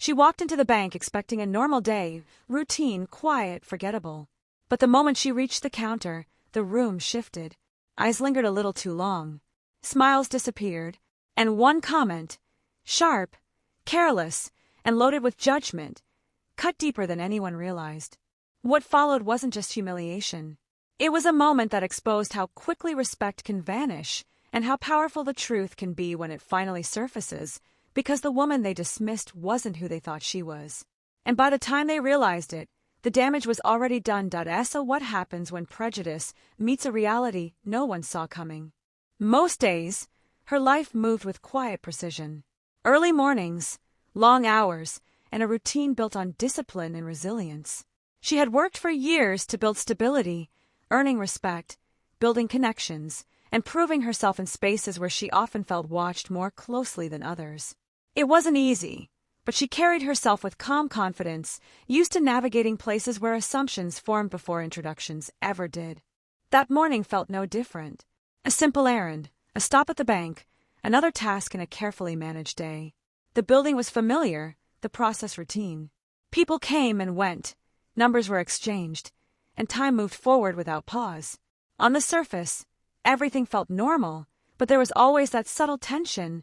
She walked into the bank expecting a normal day, routine, quiet, forgettable. But the moment she reached the counter, the room shifted. Eyes lingered a little too long. Smiles disappeared, and one comment, sharp, careless, and loaded with judgment, cut deeper than anyone realized. What followed wasn't just humiliation. It was a moment that exposed how quickly respect can vanish and how powerful the truth can be when it finally surfaces, because the woman they dismissed wasn't who they thought she was. And by the time they realized it, the damage was already done. So what happens when prejudice meets a reality no one saw coming? Most days, her life moved with quiet precision. Early mornings, long hours, and a routine built on discipline and resilience. She had worked for years to build stability, earning respect, building connections, and proving herself in spaces where she often felt watched more closely than others. It wasn't easy, but she carried herself with calm confidence, used to navigating places where assumptions formed before introductions ever did. That morning felt no different. A simple errand, a stop at the bank, another task in a carefully managed day. The building was familiar, the process routine. People came and went, numbers were exchanged, and time moved forward without pause. On the surface, everything felt normal, but there was always that subtle tension,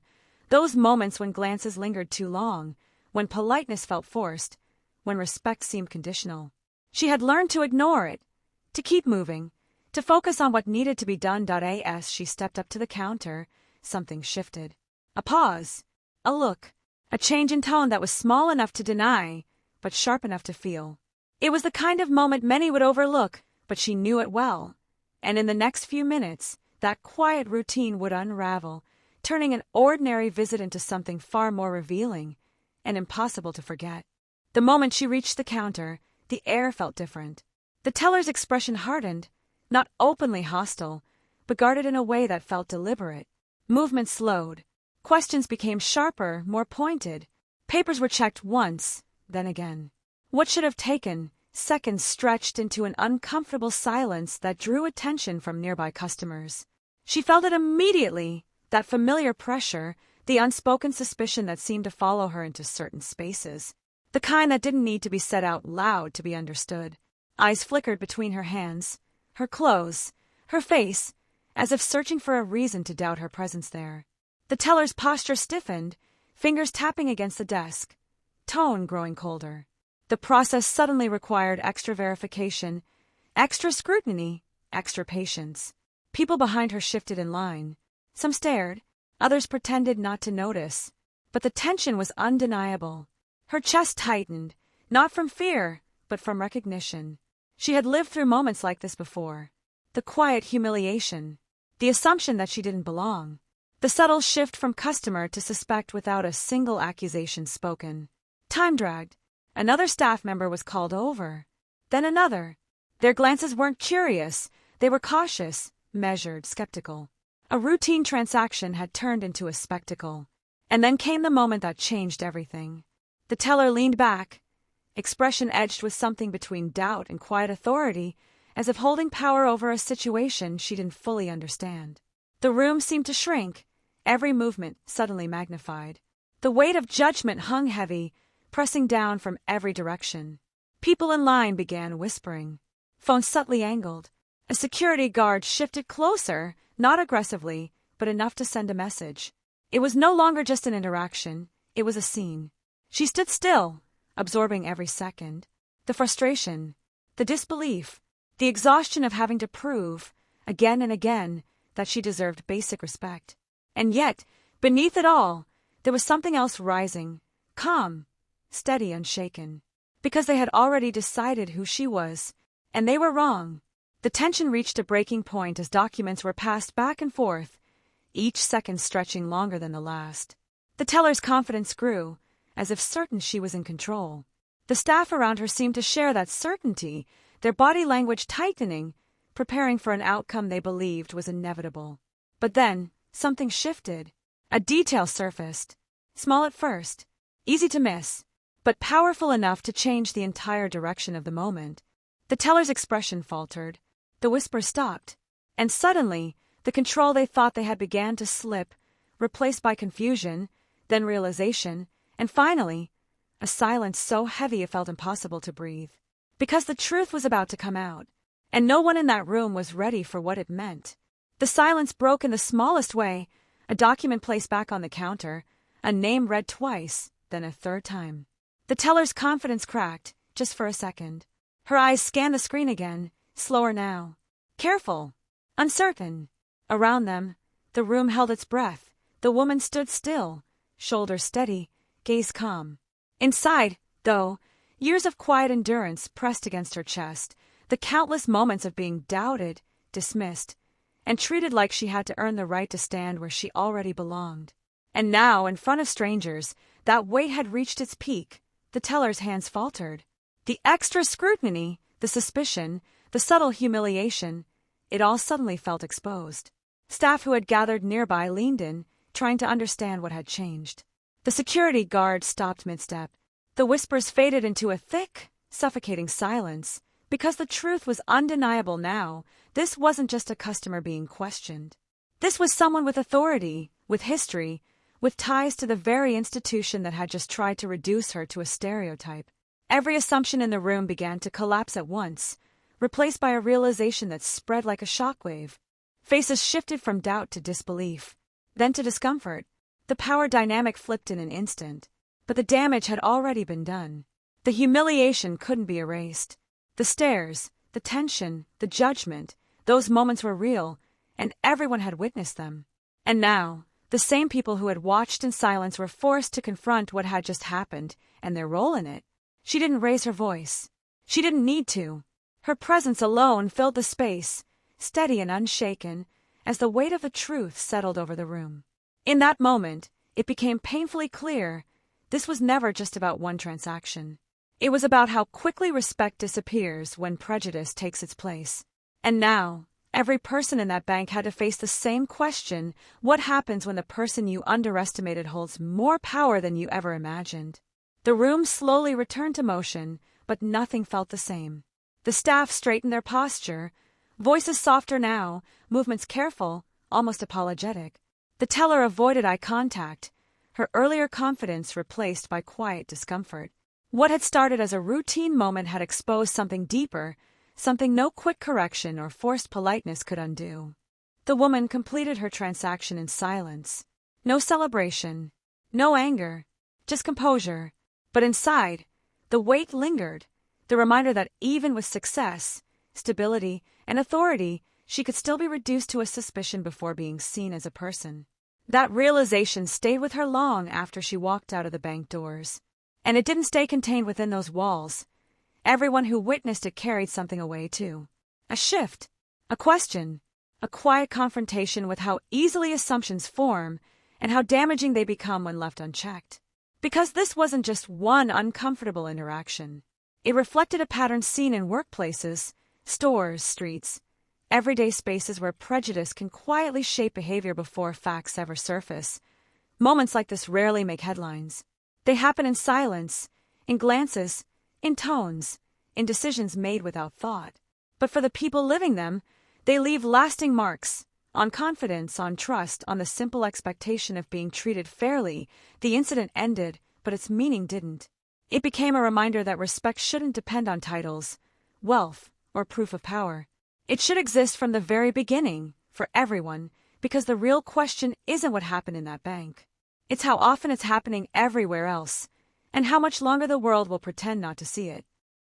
those moments when glances lingered too long, when politeness felt forced, when respect seemed conditional. She had learned to ignore it, to keep moving, to focus on what needed to be done. As she stepped up to the counter, something shifted. A pause, a look, a change in tone that was small enough to deny, but sharp enough to feel. It was the kind of moment many would overlook, but she knew it well. And in the next few minutes, that quiet routine would unravel, turning an ordinary visit into something far more revealing and impossible to forget. The moment she reached the counter, the air felt different. The teller's expression hardened, not openly hostile, but guarded in a way that felt deliberate. Movement slowed. Questions became sharper, more pointed. Papers were checked once, then again. What should have taken seconds stretched into an uncomfortable silence that drew attention from nearby customers. She felt it immediately, that familiar pressure, the unspoken suspicion that seemed to follow her into certain spaces. The kind that didn't need to be said out loud to be understood. Eyes flickered between her hands, her clothes, her face, as if searching for a reason to doubt her presence there. The teller's posture stiffened, fingers tapping against the desk, tone growing colder. The process suddenly required extra verification, extra scrutiny, extra patience. People behind her shifted in line. Some stared, others pretended not to notice. But the tension was undeniable. Her chest tightened, not from fear, but from recognition. She had lived through moments like this before. The quiet humiliation, the assumption that she didn't belong, the subtle shift from customer to suspect without a single accusation spoken. Time dragged. Another staff member was called over. Then another. Their glances weren't curious. They were cautious, measured, skeptical. A routine transaction had turned into a spectacle. And then came the moment that changed everything. The teller leaned back, expression edged with something between doubt and quiet authority, as if holding power over a situation she didn't fully understand. The room seemed to shrink, every movement suddenly magnified. The weight of judgment hung heavy, pressing down from every direction. People in line began whispering. Phones subtly angled. A security guard shifted closer, not aggressively, but enough to send a message. It was no longer just an interaction, it was a scene. She stood still, absorbing every second. The frustration, the disbelief, the exhaustion of having to prove, again and again, that she deserved basic respect. And yet, beneath it all, there was something else rising, calm, steady, unshaken. Because they had already decided who she was, and they were wrong. The tension reached a breaking point as documents were passed back and forth, each second stretching longer than the last. The teller's confidence grew, as if certain she was in control. The staff around her seemed to share that certainty, their body language tightening, preparing for an outcome they believed was inevitable. But then, something shifted. A detail surfaced. Small at first, easy to miss, but powerful enough to change the entire direction of the moment. The teller's expression faltered. The whisper stopped. And suddenly, the control they thought they had began to slip, replaced by confusion, then realization, and finally, a silence so heavy it felt impossible to breathe. Because the truth was about to come out, and no one in that room was ready for what it meant. The silence broke in the smallest way, a document placed back on the counter, a name read twice, then a third time. The teller's confidence cracked, just for a second. Her eyes scanned the screen again, slower now. Careful. Uncertain. Around them, the room held its breath. The woman stood still, shoulders steady, gaze calm. Inside, though, years of quiet endurance pressed against her chest, the countless moments of being doubted, dismissed, and treated like she had to earn the right to stand where she already belonged. And now, in front of strangers, that weight had reached its peak. The teller's hands faltered. The extra scrutiny, the suspicion, the subtle humiliation, it all suddenly felt exposed. Staff who had gathered nearby leaned in, trying to understand what had changed. The security guard stopped mid-step. The whispers faded into a thick, suffocating silence. Because the truth was undeniable now, this wasn't just a customer being questioned. This was someone with authority, with history, with ties to the very institution that had just tried to reduce her to a stereotype. Every assumption in the room began to collapse at once, replaced by a realization that spread like a shockwave. Faces shifted from doubt to disbelief, then to discomfort. The power dynamic flipped in an instant, but the damage had already been done. The humiliation couldn't be erased. The stares, the tension, the judgment, those moments were real, and everyone had witnessed them. And now, the same people who had watched in silence were forced to confront what had just happened and their role in it. She didn't raise her voice. She didn't need to. Her presence alone filled the space, steady and unshaken, as the weight of the truth settled over the room. In that moment, it became painfully clear this was never just about one transaction. It was about how quickly respect disappears when prejudice takes its place. And now, every person in that bank had to face the same question: what happens when the person you underestimated holds more power than you ever imagined? The room slowly returned to motion, but nothing felt the same. The staff straightened their posture, voices softer now, movements careful, almost apologetic. The teller avoided eye contact, her earlier confidence replaced by quiet discomfort. What had started as a routine moment had exposed something deeper, something no quick correction or forced politeness could undo. The woman completed her transaction in silence. No celebration, no anger, just composure. But inside, the weight lingered, the reminder that even with success, stability, and authority, she could still be reduced to a suspicion before being seen as a person. That realization stayed with her long after she walked out of the bank doors. And it didn't stay contained within those walls. Everyone who witnessed it carried something away, too. A shift, a question, a quiet confrontation with how easily assumptions form and how damaging they become when left unchecked. Because this wasn't just one uncomfortable interaction. It reflected a pattern seen in workplaces, stores, streets, everyday spaces where prejudice can quietly shape behavior before facts ever surface. Moments like this rarely make headlines. They happen in silence, in glances, in tones, in decisions made without thought. But for the people living them, they leave lasting marks, on confidence, on trust, on the simple expectation of being treated fairly. The incident ended, but its meaning didn't. It became a reminder that respect shouldn't depend on titles, wealth, or proof of power. It should exist from the very beginning, for everyone, because the real question isn't what happened in that bank. It's how often it's happening everywhere else, and how much longer the world will pretend not to see it.